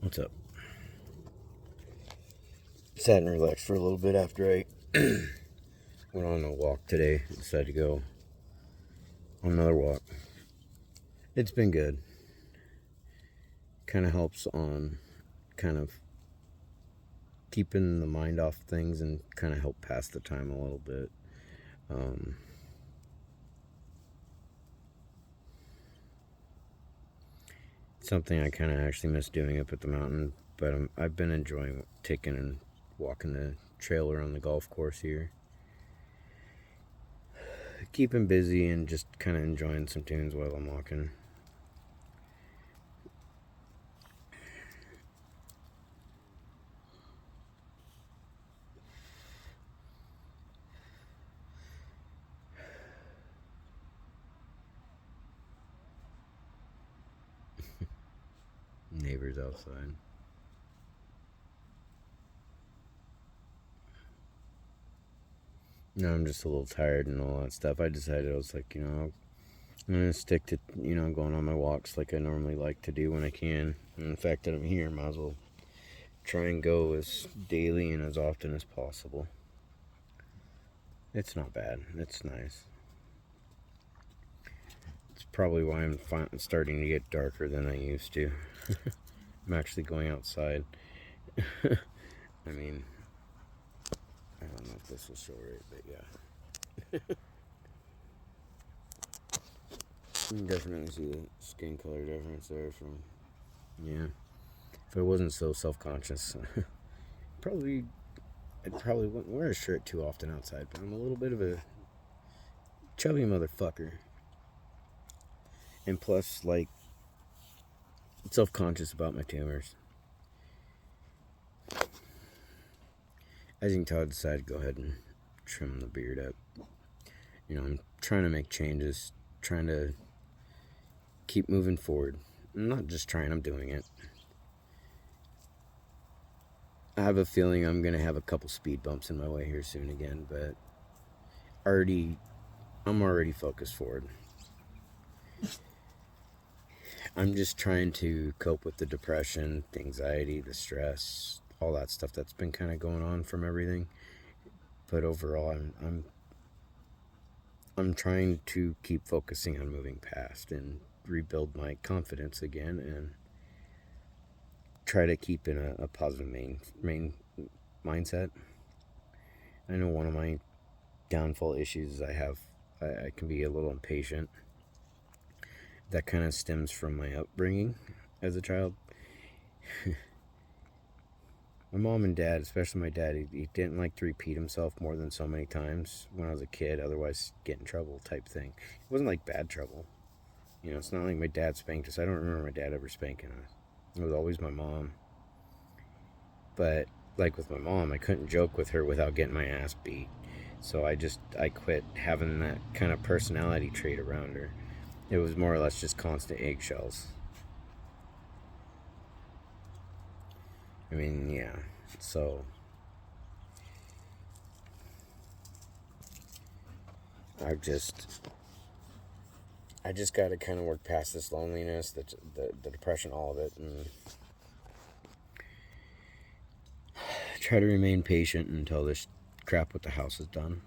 What's up? Sat and relaxed for a little bit after I went on a walk today. Decided to go on another walk. It's been good. Kind of helps on kind of keeping the mind off things and kind of help pass the time a little bit. Something I kind of actually miss doing up at the mountain, but I've been enjoying taking and walking the trail around the golf course here. Keeping busy and just kind of enjoying some tunes while I'm walking. Neighbors outside. No, I'm just a little tired and all that stuff. I decided I was like, I'm going to stick to, going on my walks like I normally like to do when I can. And the fact that I'm here, might as well try and go as daily and as often as possible. It's not bad. It's nice. It's probably why I'm starting to get darker than I used to. I'm actually going outside. I mean, I don't know if this will show right, but yeah. You can definitely see the skin color difference there from, yeah. If I wasn't so self-conscious, I probably wouldn't wear a shirt too often outside, but I'm a little bit of a chubby motherfucker. And plus, like, self-conscious about my tumors. As you can tell, I decided to go ahead and trim the beard up. I'm trying to make changes, trying to keep moving forward. I'm not just trying, I'm doing it. I have a feeling I'm going to have a couple speed bumps in my way here soon again, but I'm already focused forward. I'm just trying to cope with the depression, the anxiety, the stress, all that stuff that's been kind of going on from everything. But overall, I'm trying to keep focusing on moving past and rebuild my confidence again and try to keep in a positive main mindset. I know one of my downfall issues is I can be a little impatient. That kind of stems from my upbringing as a child. My mom and dad, especially my dad, he didn't like to repeat himself more than so many times when I was a kid, otherwise get in trouble type thing. It wasn't like bad trouble. It's not like my dad spanked us. I don't remember my dad ever spanking us. It was always my mom. But like with my mom, I couldn't joke with her without getting my ass beat. So I quit having that kind of personality trait around her. It was more or less just constant eggshells. I mean, yeah. So I just got to kind of work past this loneliness, the depression, all of it, and try to remain patient until this crap with the house is done.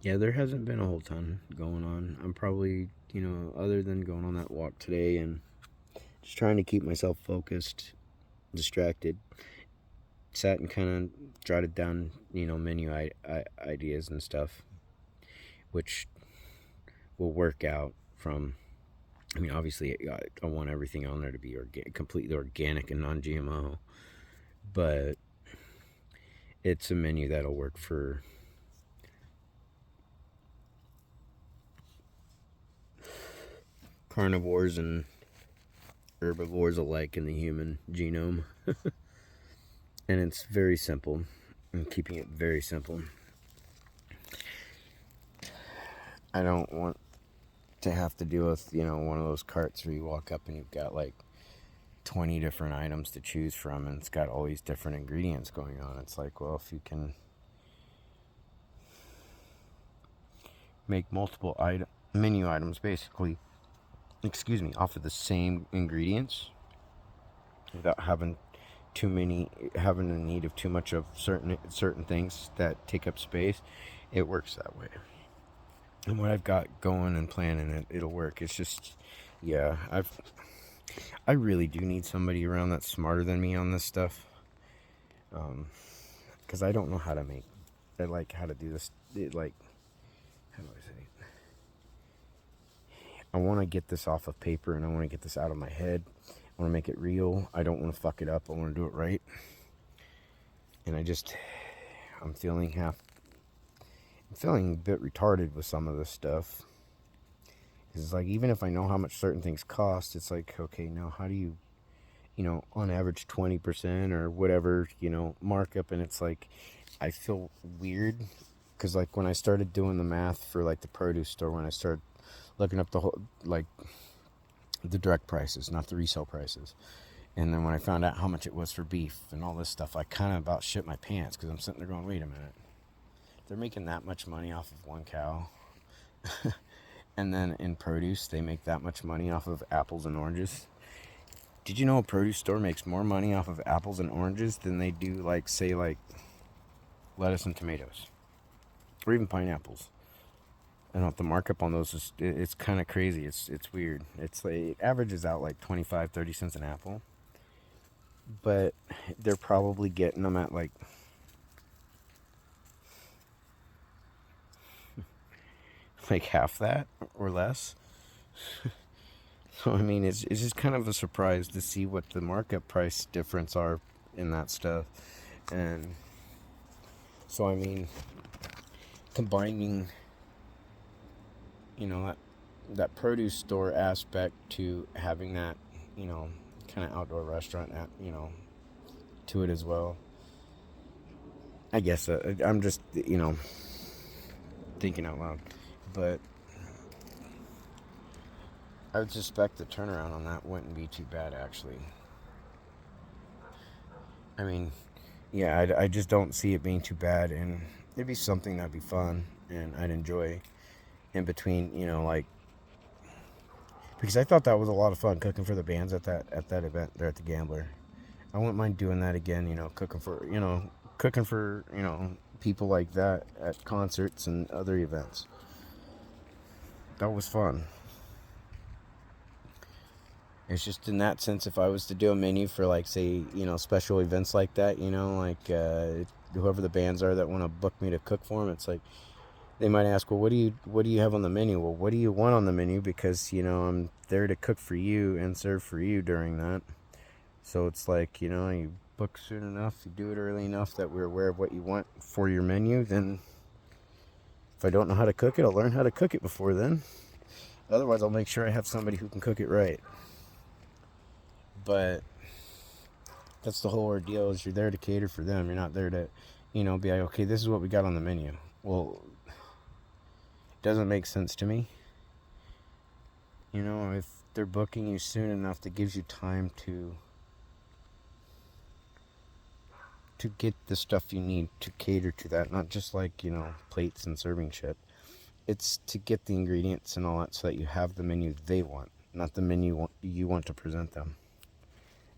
Yeah, there hasn't been a whole ton going on. I'm probably, other than going on that walk today and just trying to keep myself focused, distracted, sat and kind of jotted down, menu ideas and stuff, which will work out from, obviously I want everything on there to be completely organic and non-GMO, but it's a menu that'll work for carnivores and herbivores alike in the human genome. And it's very simple. I'm keeping it very simple. I don't want to have to deal with, one of those carts where you walk up and you've got like 20 different items to choose from, and it's got all these different ingredients going on. It's like, well, if you can make multiple menu items basically, off of the same ingredients without having having the need of too much of certain things that take up space, it works that way. And what I've got going and planning, it'll work. It's just, yeah, I really do need somebody around that's smarter than me on this stuff, because I don't know how to how to do this. How do I say it? I want to get this off of paper, and I want to get this out of my head. I want to make it real. I don't want to fuck it up. I want to do it right. And I'm feeling a bit retarded with some of this stuff. It's like, even if I know how much certain things cost, it's like, okay, now how do you, on average 20% or whatever, markup. And it's like, I feel weird because, like, when I started doing the math for, like, the produce store, when I started looking up the whole, like, the direct prices, not the resale prices, and then when I found out how much it was for beef and all this stuff, I kind of about shit my pants, because I'm sitting there going, wait a minute, they're making that much money off of one cow. And then in produce, they make that much money off of apples and oranges. Did you know a produce store makes more money off of apples and oranges than they do, like, say, like, lettuce and tomatoes, or even pineapples? I don't know, the markup on those it's kind of crazy. It's weird. It's like, it averages out like 25-30 cents an apple, but they're probably getting them at like half that or less. So I mean, it's just kind of a surprise to see what the markup price difference are in that stuff. And so I mean, combining, that produce store aspect to having that, kind of outdoor restaurant to it as well. I guess I'm just, thinking out loud, but I would suspect the turnaround on that wouldn't be too bad, actually. I mean, yeah, I just don't see it being too bad, and it'd be something that'd be fun and I'd enjoy in between, because I thought that was a lot of fun, cooking for the bands at that event there at the Gambler. I wouldn't mind doing that again, cooking for people like that at concerts and other events. That was fun. It's just in that sense, if I was to do a menu for, like, say, special events like that, whoever the bands are that want to book me to cook for them, it's like, they might ask, well, what do you have on the menu? Well, what do you want on the menu? Because, I'm there to cook for you and serve for you during that. So it's like, you book soon enough, you do it early enough that we're aware of what you want for your menu. Then if I don't know how to cook it, I'll learn how to cook it before then. Otherwise, I'll make sure I have somebody who can cook it right. But that's the whole ordeal, is you're there to cater for them. You're not there to, be like, okay, this is what we got on the menu. Well, it doesn't make sense to me. If they're booking you soon enough, that gives you time to get the stuff you need to cater to that. Not just like, plates and serving shit. It's to get the ingredients and all that so that you have the menu they want, not the menu you want to present them.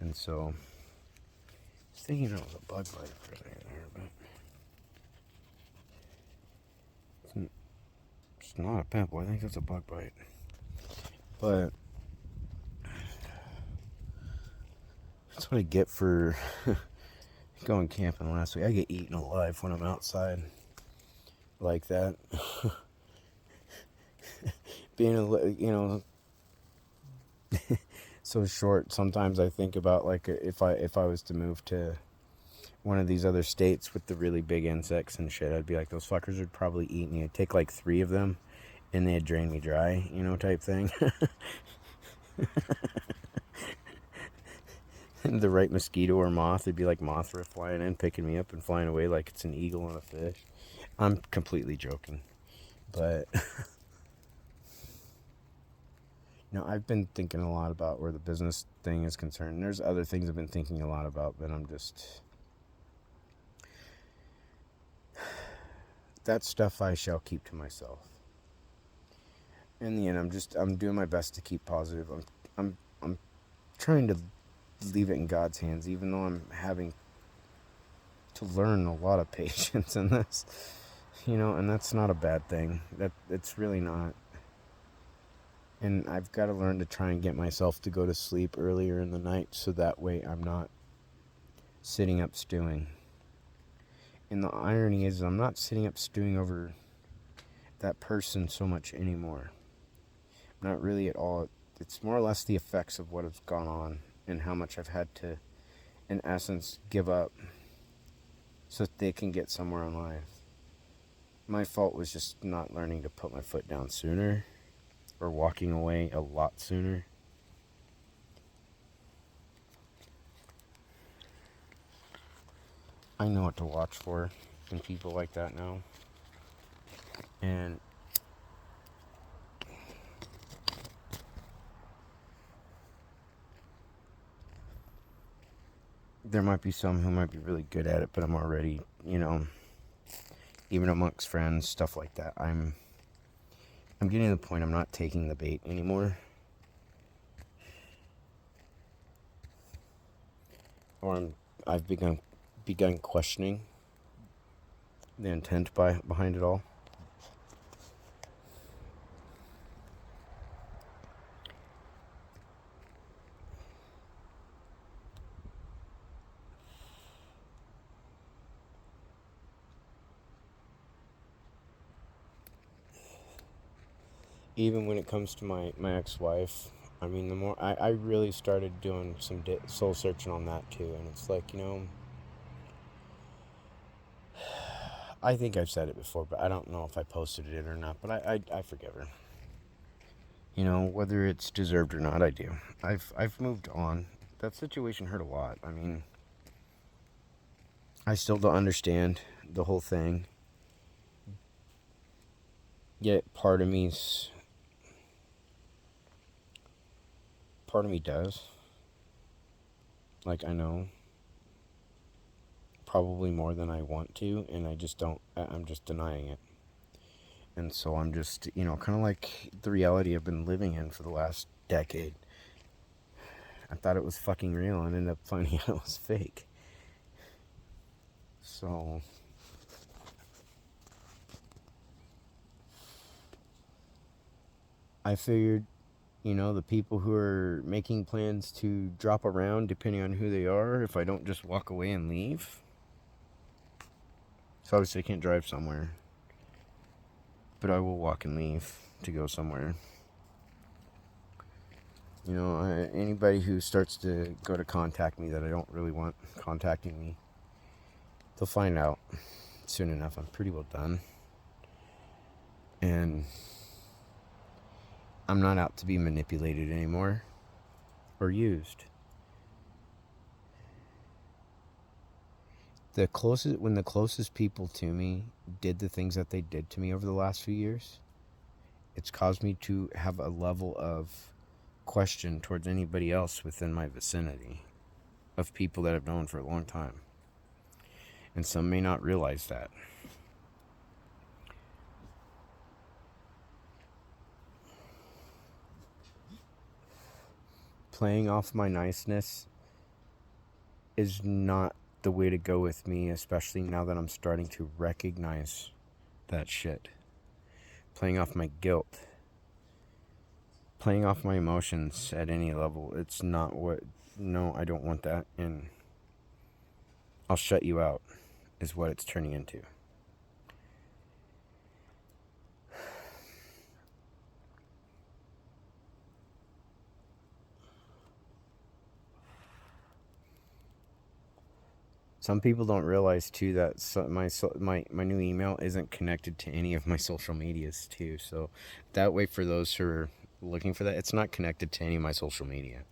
And so, I was thinking it was a bug bite for a second there, but it's not a pimple. I think it's a bug bite. But that's what I get for going camping last week. I get eaten alive when I'm outside like that. Being so short, sometimes I think about, like, if I was to move to one of these other states with the really big insects and shit, I'd be like, those fuckers would probably eat me. I'd take like 3 of them and they'd drain me dry, type thing. The right mosquito or moth, it'd be like Mothra flying in, picking me up and flying away like it's an eagle on a fish. I'm completely joking, but Now, I've been thinking a lot about where the business thing is concerned. There's other things I've been thinking a lot about, but that stuff I shall keep to myself. In the end, I'm doing my best to keep positive. I'm trying to leave it in God's hands, even though I'm having to learn a lot of patience in this, and that's not a bad thing. It's really not. And I've got to learn to try and get myself to go to sleep earlier in the night, so that way I'm not sitting up stewing. And the irony is, I'm not sitting up stewing over that person so much anymore. Not really at all. It's more or less the effects of what has gone on and how much I've had to, in essence, give up so that they can get somewhere in life. My fault was just not learning to put my foot down sooner, or walking away a lot sooner. I know what to watch for in people like that now. And there might be some who might be really good at it, but I'm already, even amongst friends, stuff like that, I'm getting to the point I'm not taking the bait anymore. Or I've begun questioning the intent behind it all. Even when it comes to my ex-wife, I mean, the more I really started doing some soul searching on that too, and it's like, I think I've said it before, but I don't know if I posted it or not, but I forgive her. Whether it's deserved or not, I do. I've moved on. That situation hurt a lot. I mean, I still don't understand the whole thing. Yet part of me does. Like, I know probably more than I want to, and I just don't. I'm just denying it. And so I'm just, kind of like the reality I've been living in for the last decade. I thought it was fucking real and ended up finding out it was fake. So I figured, the people who are making plans to drop around, depending on who they are, if I don't just walk away and leave. So obviously I can't drive somewhere, but I will walk and leave to go somewhere. Anybody who starts to go to contact me that I don't really want contacting me, they'll find out soon enough. I'm pretty well done. And I'm not out to be manipulated anymore or used. When the closest people to me did the things that they did to me over the last few years, it's caused me to have a level of question towards anybody else within my vicinity of people that I've known for a long time. And some may not realize that. Playing off my niceness is not the way to go with me, especially now that I'm starting to recognize that shit. Playing off my guilt. Playing off my emotions at any level. It's not no, I don't want that, and I'll shut you out, is what it's turning into. Some people don't realize too that my new email isn't connected to any of my social medias too. So that way, for those who are looking for that, it's not connected to any of my social media.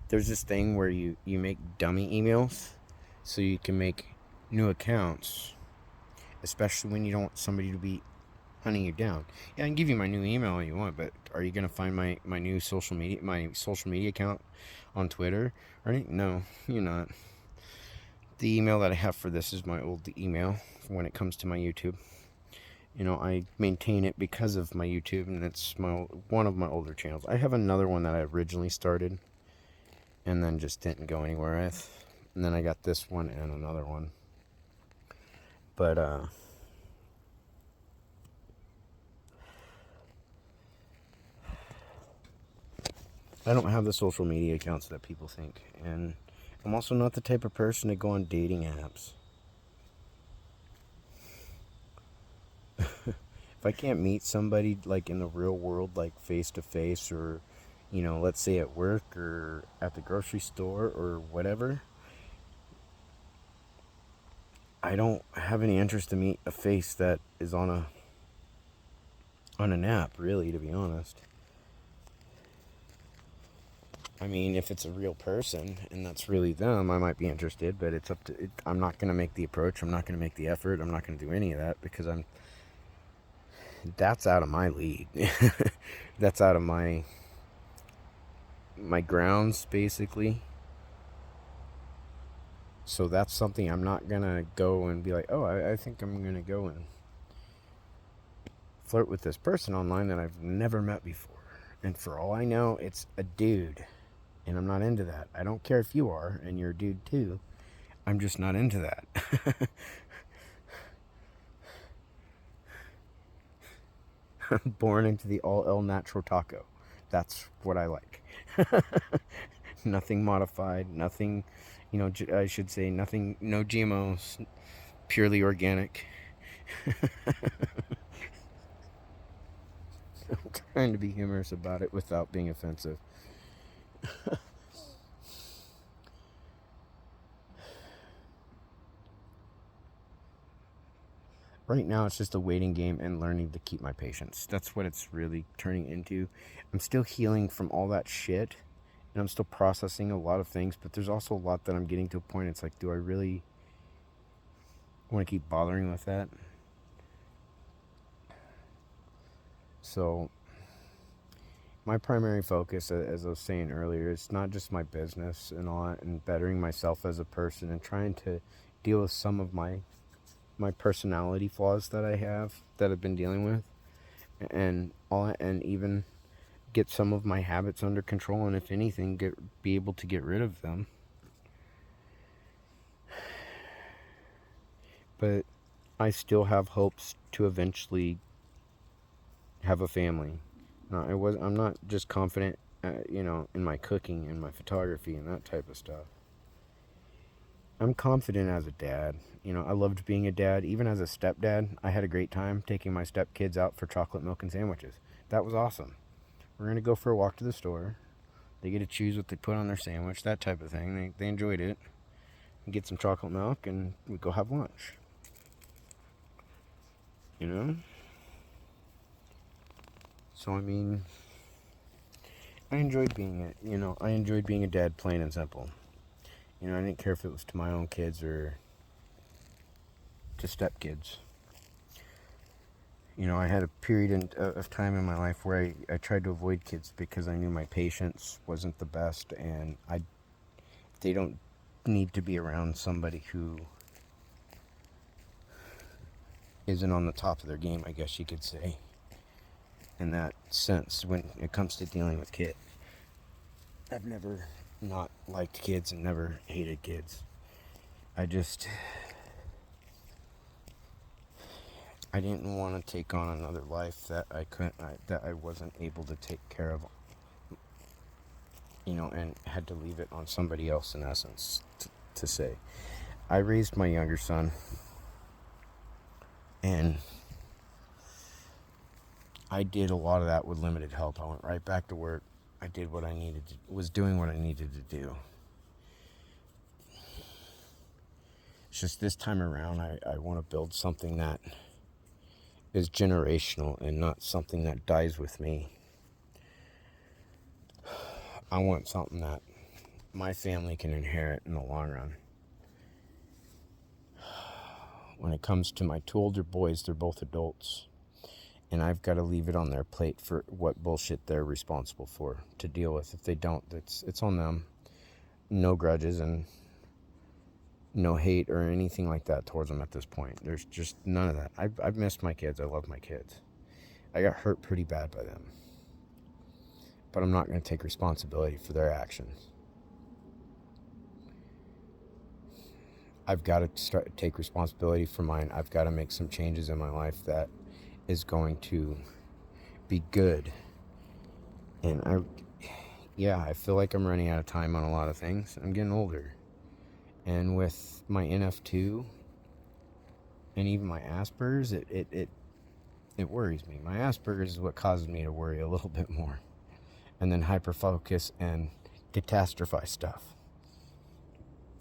There's this thing where you make dummy emails so you can make new accounts, especially when you don't want somebody to be hunting you down. Yeah, I can give you my new email if you want, but are you gonna find my new my social media account on Twitter or anything? No, you're not. The email that I have for this is my old email when it comes to my YouTube. I maintain it because of my YouTube, and it's one of my older channels. I have another one that I originally started and then just didn't go anywhere with. And then I got this one and another one. But I don't have the social media accounts that people think, and I'm also not the type of person to go on dating apps. If I can't meet somebody like in the real world, like face to face, or let's say at work or at the grocery store or whatever, I don't have any interest to meet a face that is on an app, really, to be honest. I mean, if it's a real person and that's really them, I might be interested, but it's up to it. I'm not going to make the approach. I'm not going to make the effort. I'm not going to do any of that because that's out of my league. That's out of my grounds, basically. So that's something I'm not going to go and be like, oh, I think I'm going to go and flirt with this person online that I've never met before. And for all I know, it's a dude. And I'm not into that. I don't care if you are, and you're a dude too. I'm just not into that. I'm born into the all El Natural taco. That's what I like. Nothing modified, nothing, I should say nothing, no GMOs, purely organic. I'm trying to be humorous about it without being offensive. Right now, it's just a waiting game and learning to keep my patience. That's what it's really turning into. I'm still healing from all that shit, and I'm still processing a lot of things, but there's also a lot that I'm getting to a point. It's like, do I really want to keep bothering with that? So my primary focus, as I was saying earlier, is not just my business and all that, and bettering myself as a person and trying to deal with some of my personality flaws that I have, that I've been dealing with, and even get some of my habits under control, and if anything, be able to get rid of them. But I still have hopes to eventually have a family. I'm not just confident, in my cooking and my photography and that type of stuff. I'm confident as a dad. I loved being a dad. Even as a stepdad, I had a great time taking my stepkids out for chocolate milk and sandwiches. That was awesome. We're going to go for a walk to the store. They get to choose what they put on their sandwich, that type of thing. They enjoyed it. We get some chocolate milk and we go have lunch. So, I mean, I enjoyed being I enjoyed being a dad, plain and simple. I didn't care if it was to my own kids or to stepkids. I had a period of time in my life where I tried to avoid kids because I knew my patience wasn't the best, and they don't need to be around somebody who isn't on the top of their game, I guess you could say, in that sense, when it comes to dealing with kids. I've never not liked kids and never hated kids. I didn't want to take on another life that I wasn't able to take care of, and had to leave it on somebody else, in essence, to say. I raised my younger son, and I did a lot of that with limited help. I went right back to work. I did what I was doing what I needed to do. It's just this time around, I want to build something that is generational and not something that dies with me. I want something that my family can inherit in the long run. When it comes to my two older boys, they're both adults. And I've got to leave it on their plate for what bullshit they're responsible for to deal with. If they don't, it's on them. No grudges and no hate or anything like that towards them at this point. There's just none of that. I've missed my kids. I love my kids. I got hurt pretty bad by them. But I'm not going to take responsibility for their actions. I've got to take responsibility for mine. I've got to make some changes in my life that is going to be good. And I feel like I'm running out of time on a lot of things. I'm getting older. And with my NF2 and even my Asperger's, it worries me. My Asperger's is what causes me to worry a little bit more. And then hyperfocus and catastrophize stuff.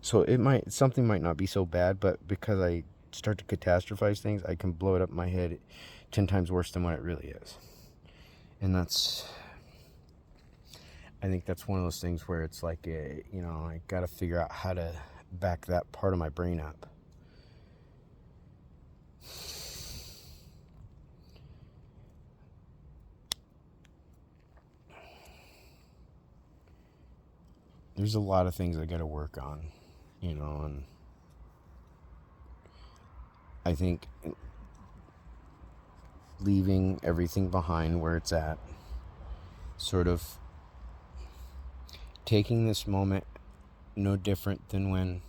So something might not be so bad, but because I start to catastrophize things, I can blow it up in my head 10 times worse than what it really is. And I think that's one of those things where it's like, I got to figure out how to back that part of my brain up. There's a lot of things I got to work on, and I think leaving everything behind where it's at, sort of taking this moment no different than when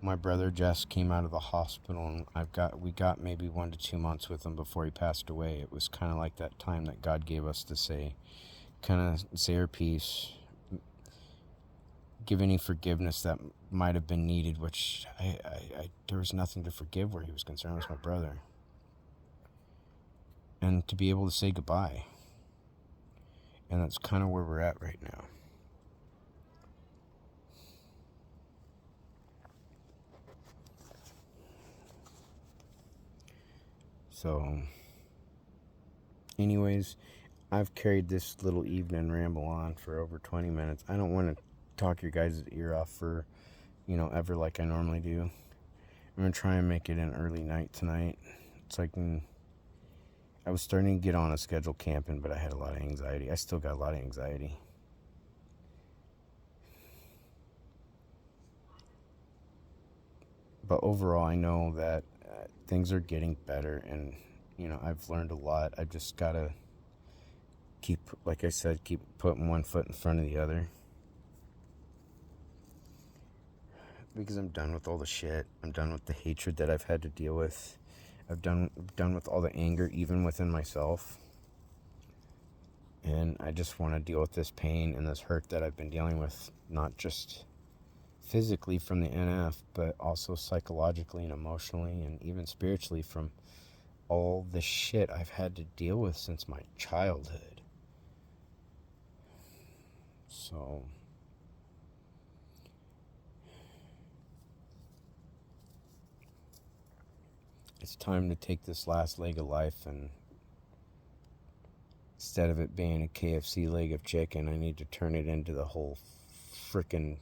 my brother Jess came out of the hospital, and we got maybe 1 to 2 months with him before he passed away. It was kind of like that time that God gave us to say our piece, give any forgiveness that might have been needed, which there was nothing to forgive where he was concerned. It was my brother. And to be able to say goodbye. And that's kind of where we're at right now. So, anyways, I've carried this little evening ramble on for over 20 minutes. I don't want to talk your guys' ear off for, ever like I normally do. I'm going to try and make it an early night tonight. It's like I was starting to get on a schedule camping, but I had a lot of anxiety. I still got a lot of anxiety. But overall, I know that things are getting better, and, I've learned a lot. I just got to keep putting one foot in front of the other. Because I'm done with all the shit. I'm done with the hatred that I've had to deal with. I'm done with all the anger, even within myself. And I just want to deal with this pain and this hurt that I've been dealing with, not just physically from the NF, but also psychologically and emotionally and even spiritually from all the shit I've had to deal with since my childhood. So it's time to take this last leg of life, and instead of it being a KFC leg of chicken, I need to turn it into the whole frickin'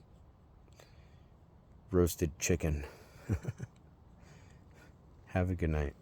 roasted chicken. Have a good night.